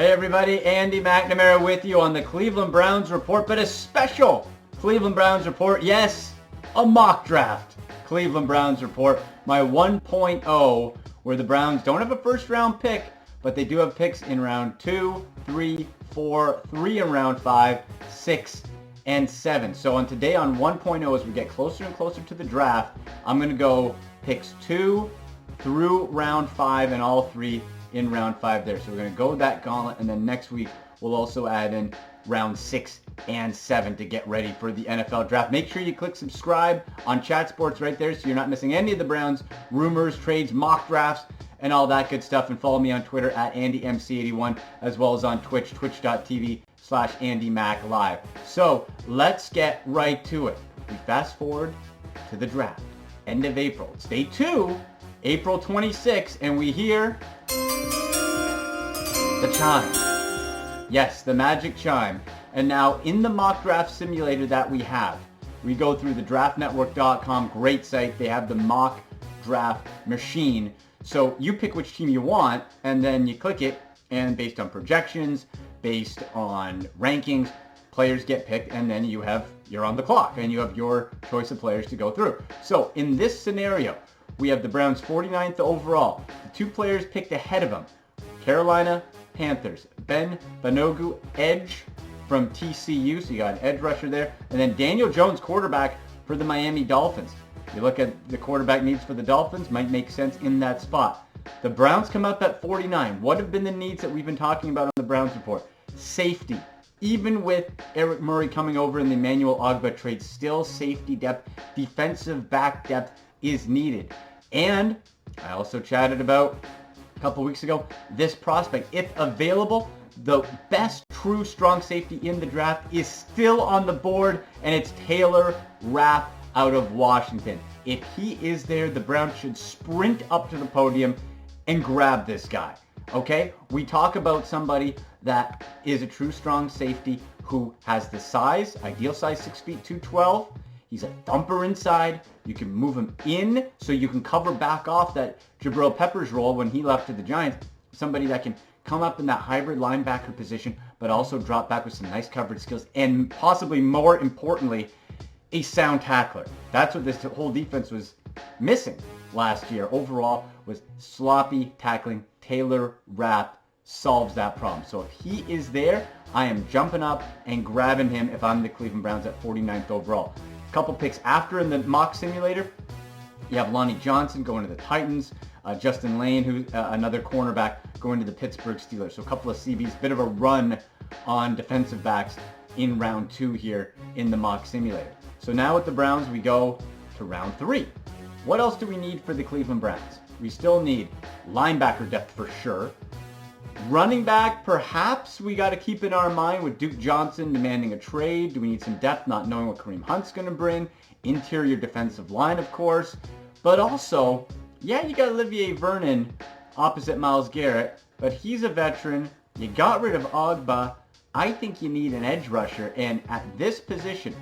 Hey everybody, Andy McNamara with you on the Cleveland Browns Report, but a special Cleveland Browns Report. Yes, a mock draft Cleveland Browns Report. My 1.0, where the Browns don't have a first round pick, but they do have picks in round 2, 3, 4, 3 in round 5, 6, and 7. So on today on 1.0, as we get closer and closer to the draft, I'm going to go picks 2 through round 5 and all 3 in round 5 there. So we're going to go that gauntlet, and then next week we'll also add in round 6 and 7 to get ready for the NFL draft. Make sure you click subscribe on Chat Sports right there so you're not missing any of the Browns rumors, trades, mock drafts, and all that good stuff. And follow me on Twitter at AndyMC81, as well as on Twitch, twitch.tv/AndyMacLive. So let's get right to it. We fast forward to the draft, end of April. It's day 2, April 26th, and we hear the chime. Yes, the magic chime. And now in the mock draft simulator that we have, we go through the draftnetwork.com, great site. They have the mock draft machine. So you pick which team you want, and then you click it, and based on projections, based on rankings, players get picked, and then you're on the clock, and you have your choice of players to go through. So in this scenario, we have the Browns 49th overall. The 2 players picked ahead of them, Carolina Panthers, Ben Banogu, edge from TCU, so you got an edge rusher there, and then Daniel Jones, quarterback for the Miami Dolphins. You look at the quarterback needs for the Dolphins, might make sense in that spot. The Browns come up at 49. What have been the needs that we've been talking about on the Browns Report? Safety. Even with Eric Murray coming over in the Emmanuel Ogbah trade, still safety depth, defensive back depth is needed. And I also chatted about a couple weeks ago, this prospect, if available, the best true strong safety in the draft is still on the board, and it's Taylor Rapp out of Washington. If he is there, the Browns should sprint up to the podium and grab this guy. Okay? We talk about somebody that is a true strong safety who has the size, ideal size 6 feet 212. He's a thumper inside. You can move him in so you can cover back off that Jabril Peppers role when he left to the Giants. Somebody that can come up in that hybrid linebacker position, but also drop back with some nice coverage skills, and possibly more importantly, a sound tackler. That's what this whole defense was missing last year. Overall, was sloppy tackling. Taylor Rapp solves that problem. So if he is there, I am jumping up and grabbing him if I'm the Cleveland Browns at 49th overall. A couple picks after in the mock simulator, you have Lonnie Johnson going to the Titans, Justin Lane, who's another cornerback, going to the Pittsburgh Steelers. So a couple of CBs, bit of a run on defensive backs in round 2 here in the mock simulator. So now with the Browns, we go to round 3. What else do we need for the Cleveland Browns? We still need linebacker depth for sure. Running back, perhaps we got to keep in our mind with Duke Johnson demanding a trade. Do we need some depth, not knowing what Kareem Hunt's going to bring? Interior defensive line, of course. But also, yeah, you got Olivier Vernon opposite Myles Garrett, but he's a veteran. You got rid of Ogbah. I think you need an edge rusher, and at this position,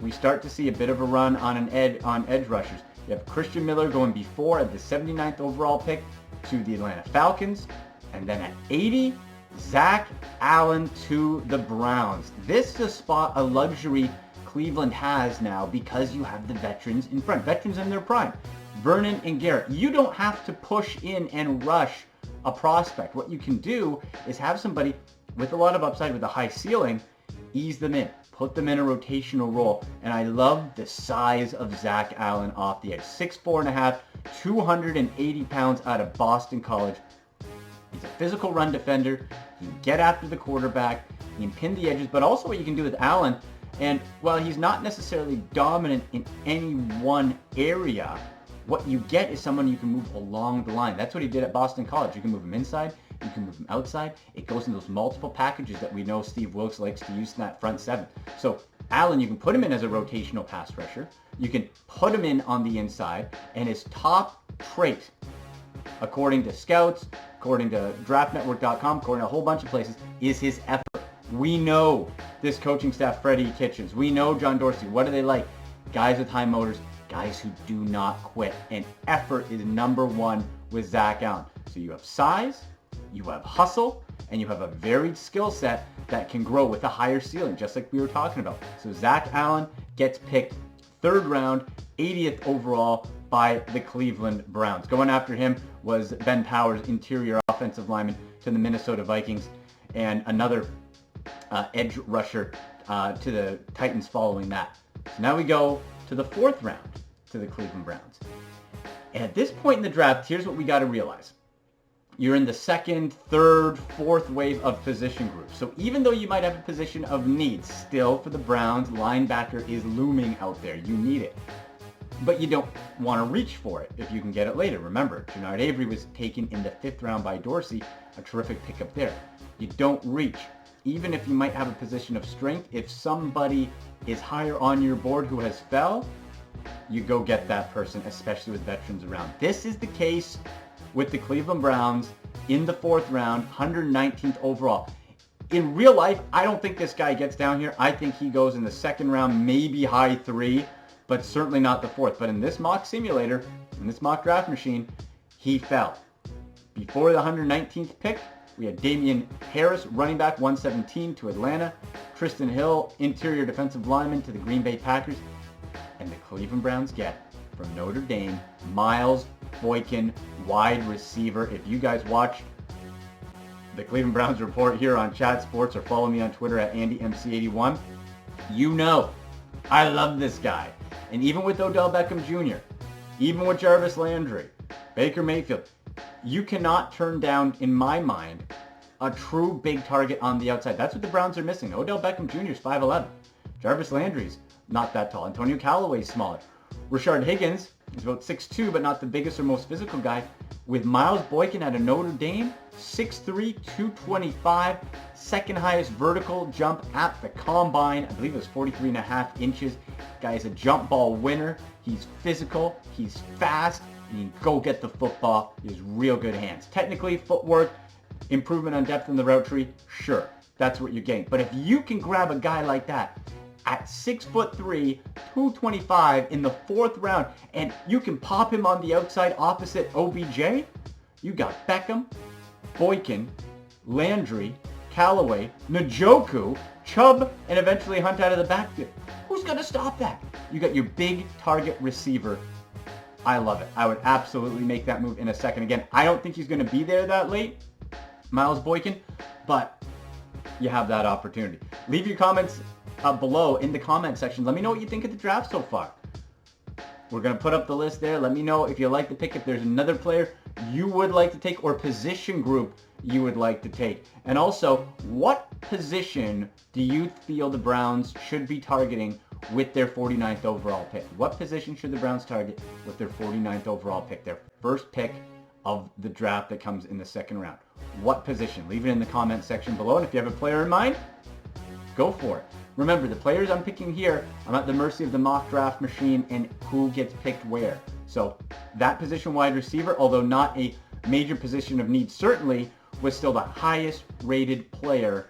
we start to see a bit of a run on edge rushers. You have Christian Miller going before at the 79th overall pick to the Atlanta Falcons. And then at 80, Zach Allen to the Browns. This is a spot, a luxury Cleveland has now because you have the veterans in front. Veterans in their prime. Vernon and Garrett. You don't have to push in and rush a prospect. What you can do is have somebody with a lot of upside, with a high ceiling, ease them in. Put them in a rotational role. And I love the size of Zach Allen off the edge. 6'4.5", 280 pounds out of Boston College. He's a physical run defender. He can get after the quarterback. He can pin the edges. But also what you can do with Allen, and while he's not necessarily dominant in any one area, what you get is someone you can move along the line. That's what he did at Boston College. You can move him inside. You can move him outside. It goes in those multiple packages that we know Steve Wilkes likes to use in that front 7. So Allen, you can put him in as a rotational pass rusher. You can put him in on the inside. And his top trait, according to scouts, according to draftnetwork.com, according to a whole bunch of places, is his effort. We know this coaching staff, Freddie Kitchens. We know John Dorsey. What do they like? Guys with high motors, guys who do not quit. And effort is number 1 with Zach Allen. So you have size, you have hustle, and you have a varied skill set that can grow with a higher ceiling, just like we were talking about. So Zach Allen gets picked 3rd round, 80th overall by the Cleveland Browns. Going after him was Ben Powers, interior offensive lineman to the Minnesota Vikings, and another edge rusher to the Titans following that. So now we go to the 4th round to the Cleveland Browns. And at this point in the draft, here's what we got to realize. You're in the 2nd, 3rd, 4th wave of position groups. So even though you might have a position of need, still for the Browns, linebacker is looming out there. You need it. But you don't want to reach for it if you can get it later. Remember, Jannard Avery was taken in the 5th round by Dorsey, a terrific pickup there. You don't reach. Even if you might have a position of strength, if somebody is higher on your board who has fell, you go get that person, especially with veterans around. This is the case with the Cleveland Browns in the 4th round, 119th overall. In real life, I don't think this guy gets down here. I think he goes in the 2nd round, maybe high 3, but certainly not the 4th. But in this mock simulator, in this mock draft machine, he fell. Before the 119th pick, we had Damian Harris, running back, 117 to Atlanta. Tristan Hill, interior defensive lineman to the Green Bay Packers. And the Cleveland Browns get, from Notre Dame, Miles Boykin, wide receiver. If you guys watch the Cleveland Browns report here on Chat Sports or follow me on Twitter at AndyMC81, you know I love this guy. And even with Odell Beckham Jr., even with Jarvis Landry, Baker Mayfield, you cannot turn down, in my mind, a true big target on the outside. That's what the Browns are missing. Odell Beckham Jr. is 5'11". Jarvis Landry's not that tall. Antonio Callaway's smaller. Rashard Higgins is about 6'2", but not the biggest or most physical guy. With Miles Boykin out of Notre Dame, 6'3", 225, 2nd highest vertical jump at the combine. I believe it was 43.5 inches. Guy is a jump ball winner. He's physical. He's fast. And he can go get the football. He has real good hands. Technically, footwork, improvement on depth in the route tree, sure. That's what you're getting. But if you can grab a guy like that at 6'3", 225 in the 4th round, and you can pop him on the outside opposite OBJ, you got Beckham, Boykin, Landry, Callaway, Njoku, Chubb, and eventually Hunt out of the backfield. Who's going to stop that? You got your big target receiver. I love it. I would absolutely make that move in a second. Again, I don't think he's going to be there that late, Miles Boykin, but you have that opportunity. Leave your comments below in the comment section. Let me know what you think of the draft so far. We're going to put up the list there. Let me know if you like the pick, if there's another player you would like to take or position group you would like to take. And also, what position do you feel the Browns should be targeting with their 49th overall pick? What position should the Browns target with their 49th overall pick? Their first pick of the draft that comes in the 2nd round. What position? Leave it in the comment section below. And if you have a player in mind, go for it. Remember, the players I'm picking here, I'm at the mercy of the mock draft machine and who gets picked where. So that position, wide receiver, although not a major position of need, certainly was still the highest rated player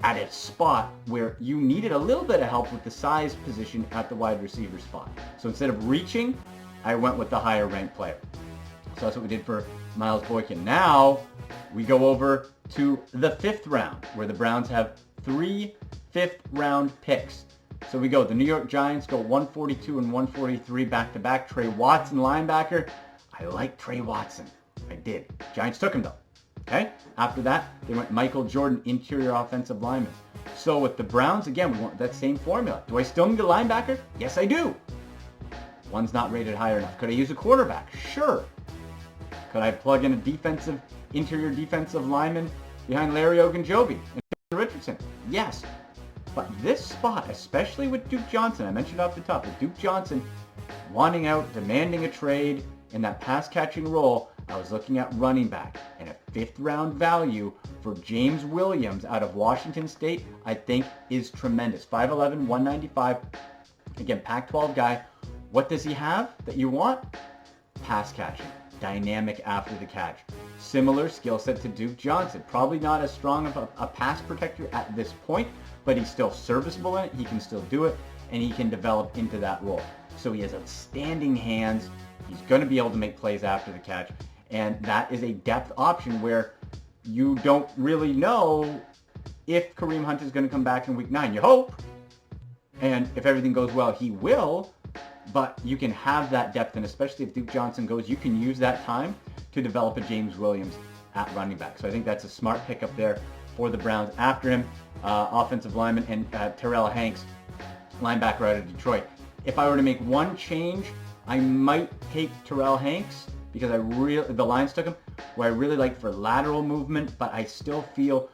at its spot where you needed a little bit of help with the size position at the wide receiver spot. So instead of reaching, I went with the higher ranked player. So that's what we did for Miles Boykin. Now we go over to the 5th round where the Browns have 3 5th round picks. So we go, the New York Giants go 142 and 143 back-to-back. Trey Watson, linebacker. I like Trey Watson. I did. Giants took him though. Okay? After that, they went Michael Jordan, interior offensive lineman. So with the Browns, again, we want that same formula. Do I still need a linebacker? Yes, I do. One's not rated higher enough. Could I use a quarterback? Sure. Could I plug in a interior defensive lineman behind Larry Ogunjobi and Richardson? Yes. But this spot, especially with Duke Johnson, I mentioned off the top, with Duke Johnson wanting out, demanding a trade in that pass-catching role, I was looking at running back, and a 5th round value for James Williams out of Washington State, I think is tremendous. 5'11", 195. Again, Pac-12 guy. What does he have that you want? Pass catching. Dynamic after the catch. Similar skill set to Duke Johnson. Probably not as strong of a pass protector at this point, but he's still serviceable in it. He can still do it, and he can develop into that role. So he has outstanding hands. He's going to be able to make plays after the catch, and that is a depth option where you don't really know if Kareem Hunt is going to come back in week 9. You hope. And if everything goes well, he will. But you can have that depth, and especially if Duke Johnson goes, you can use that time to develop a James Williams at running back. So I think that's a smart pickup there for the Browns. After him, offensive lineman and Terrell Hanks, linebacker out of Detroit. If I were to make one change, I might take Terrell Hanks because the Lions took him, where I really like for lateral movement, but I still feel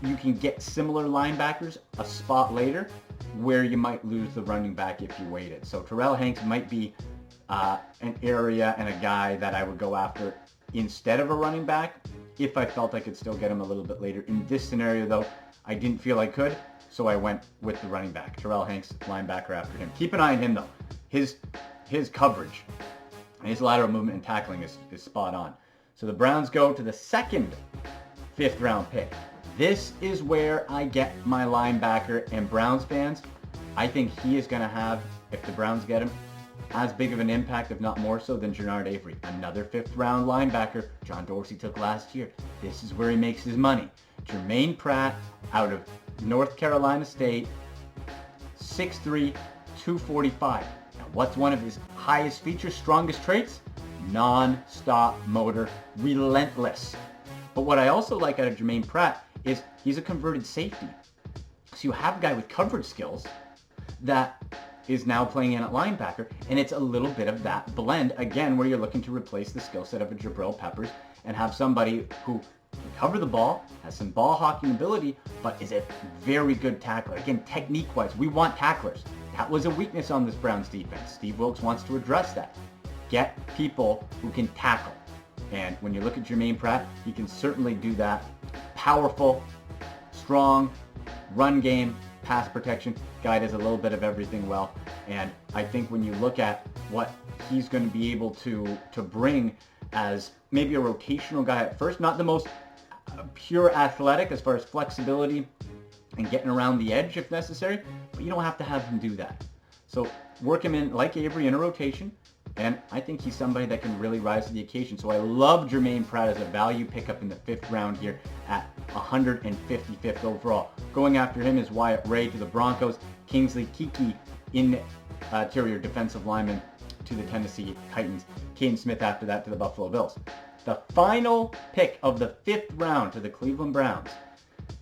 you can get similar linebackers a spot later where you might lose the running back if you waited. So Terrell Hanks might be an area and a guy that I would go after instead of a running back if I felt I could still get him a little bit later. In this scenario, though, I didn't feel I could, so I went with the running back. Terrell Hanks, linebacker after him. Keep an eye on him, though. His coverage, his lateral movement and tackling is spot on. So the Browns go to the second 5th round pick. This is where I get my linebacker, and Browns fans, I think he is going to have, if the Browns get him, as big of an impact, if not more so, than Jernard Avery. Another 5th round linebacker John Dorsey took last year. This is where he makes his money. Jermaine Pratt out of North Carolina State, 6'3", 245. Now, what's one of his highest features, strongest traits? Non-stop motor, relentless. But what I also like out of Jermaine Pratt is he's a converted safety. So you have a guy with coverage skills that is now playing in at linebacker, and it's a little bit of that blend, again, where you're looking to replace the skill set of a Jabril Peppers and have somebody who can cover the ball, has some ball hawking ability, but is a very good tackler. Again, technique-wise, we want tacklers. That was a weakness on this Browns defense. Steve Wilkes wants to address that. Get people who can tackle. And when you look at Jermaine Pratt, he can certainly do that. Powerful, strong, run game, pass protection. Guy does a little bit of everything well. And I think when you look at what he's going to be able to bring as maybe a rotational guy at first, not the most pure athletic as far as flexibility and getting around the edge if necessary, but you don't have to have him do that. So work him in, like Avery, in a rotation. And I think he's somebody that can really rise to the occasion. So I love Jermaine Pratt as a value pickup in the 5th round here at 155th overall. Going after him is Wyatt Ray to the Broncos, Kingsley Kiki, interior defensive lineman to the Tennessee Titans, Caden Smith after that to the Buffalo Bills. The final pick of the 5th round to the Cleveland Browns.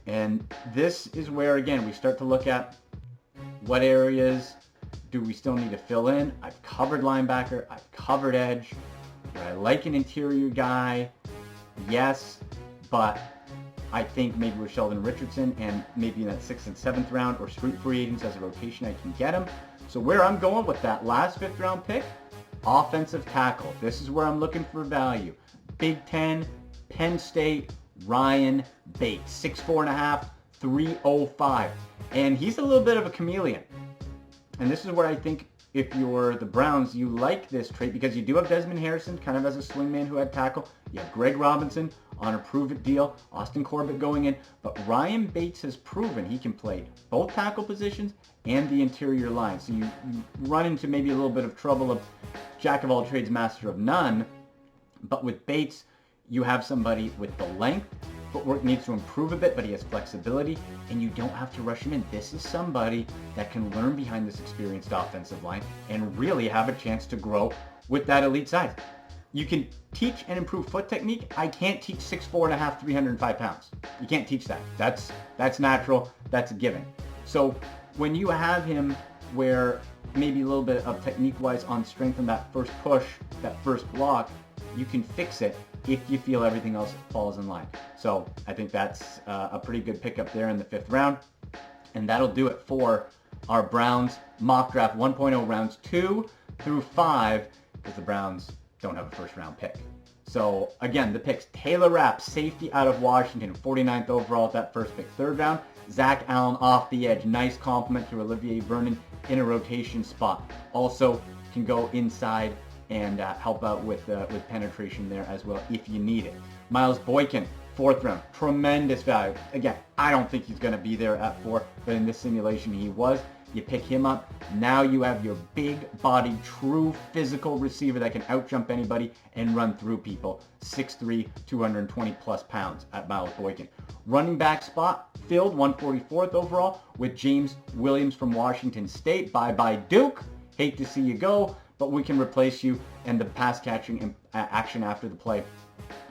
And this is where, again, we start to look at what areas do we still need to fill in. I've covered linebacker. I've covered edge. Would I like an interior guy? Yes, but I think maybe with Sheldon Richardson and maybe in that 6th and 7th round or street free agents as a rotation, I can get him. So where I'm going with that last 5th round pick, offensive tackle. This is where I'm looking for value. Big Ten, Penn State, Ryan Bates, 6'4.5", 305. And he's a little bit of a chameleon. And this is where I think if you're the Browns, you like this trait because you do have Desmond Harrison kind of as a swingman who had tackle. You have Greg Robinson on a prove-it deal, Austin Corbett going in. But Ryan Bates has proven he can play both tackle positions and the interior line. So you run into maybe a little bit of trouble of jack of all trades, master of none. But with Bates, you have somebody with the length. Footwork needs to improve a bit, but he has flexibility, and you don't have to rush him in. This is somebody that can learn behind this experienced offensive line and really have a chance to grow with that elite size. You can teach and improve foot technique. I can't teach 6'4.5", 305 pounds. You can't teach that. That's natural. That's a given. So when you have him where maybe a little bit of technique-wise on strength on that first push, that first block, you can fix it if you feel everything else falls in line. So I think that's a pretty good pickup there in the 5th round. And that'll do it for our Browns mock draft 1.0 rounds 2 through 5 because the Browns don't have a 1st round pick. So again, the picks: Taylor Rapp, safety out of Washington, 49th overall at that first pick. 3rd round, Zach Allen off the edge. Nice compliment to Olivier Vernon in a rotation spot. Also can go inside and help out with penetration there as well if you need it. Miles Boykin, 4th round, tremendous value. Again, I don't think he's going to be there at 4, but in this simulation he was. You pick him up. Now you have your big-bodied, true physical receiver that can outjump anybody and run through people. 6'3", 220-plus pounds at Miles Boykin. Running back spot filled, 144th overall, with James Williams from Washington State. Bye-bye, Duke. Hate to see you go, but we can replace you and the pass catching and action after the play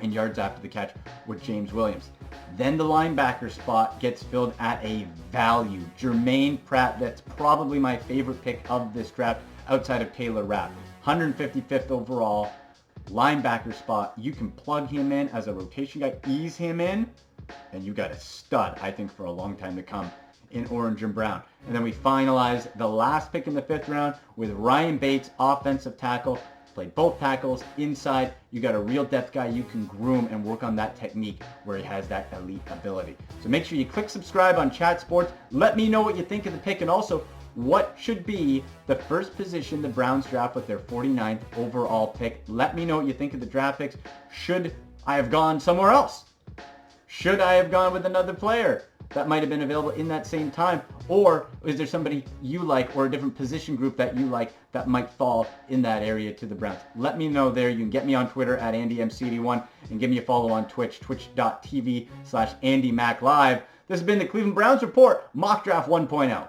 and yards after the catch with James Williams. Then the linebacker spot gets filled at a value. Jermaine Pratt, that's probably my favorite pick of this draft outside of Taylor Rapp. 155th overall, linebacker spot. You can plug him in as a rotation guy, ease him in, and you got a stud, I think, for a long time to come in orange and brown. And then we finalize the last pick in the 5th round with Ryan Bates, offensive tackle. Played both tackles inside. You got a real depth guy you can groom and work on that technique where he has that elite ability. So make sure you click subscribe on Chat Sports. Let me know what you think of the pick, and also what should be the first position the Browns draft with their 49th overall pick. Let me know what you think of the draft picks. Should I have gone somewhere else? Should I have gone with another player that might have been available in that same time? Or is there somebody you like or a different position group that you like that might fall in that area to the Browns? Let me know there. You can get me on Twitter at AndyMCD1 and give me a follow on Twitch, twitch.tv/AndyMacLive. This has been the Cleveland Browns Report, Mock Draft 1.0.